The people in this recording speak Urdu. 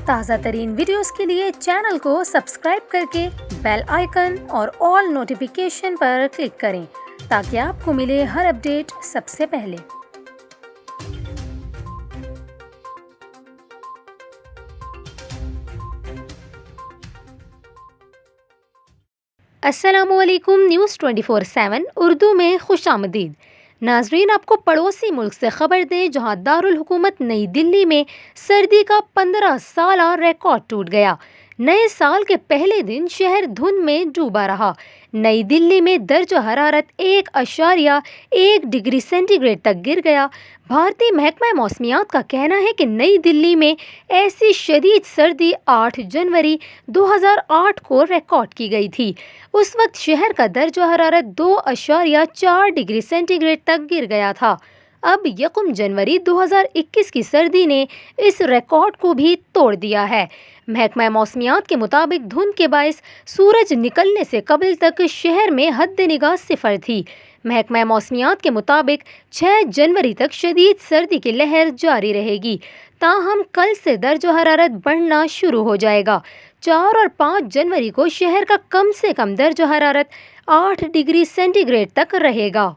تازہ ترین ویڈیوز کے لیے چینل کو سبسکرائب کر کے بیل آئیکن اور آل نوٹیفیکیشن پر کلک کریں تاکہ آپ کو ملے ہر اپڈیٹ سب سے پہلے۔ السلام علیکم، نیوز 24/7 اردو میں خوش آمدید۔ ناظرین، آپ کو پڑوسی ملک سے خبر دیں جہاں دارالحکومت نئی دلی میں سردی کا 15 سالہ ریکارڈ ٹوٹ گیا۔ نئے سال کے پہلے دن شہر دھند میں ڈوبا رہا۔ نئی دلی میں درجہ حرارت 1.1 ڈگری سینٹی گریڈ تک گر گیا۔ بھارتی محکمہ موسمیات کا کہنا ہے کہ نئی دلی میں ایسی شدید سردی 8 جنوری 2008 کو ریکارڈ کی گئی تھی۔ اس وقت شہر کا درجہ حرارت 2.4 ڈگری سینٹی گریڈ تک گر گیا تھا۔ اب 1 جنوری 2021 کی سردی نے اس ریکارڈ کو بھی توڑ دیا ہے۔ محکمہ موسمیات کے مطابق دھند کے باعث سورج نکلنے سے قبل تک شہر میں حد نگاہ 0 تھی۔ محکمہ موسمیات کے مطابق 6 جنوری تک شدید سردی کی لہر جاری رہے گی، تاہم کل سے درجہ حرارت بڑھنا شروع ہو جائے گا۔ 4 اور 5 جنوری کو شہر کا کم سے کم درجہ حرارت 8 ڈگری سینٹی گریڈ تک رہے گا۔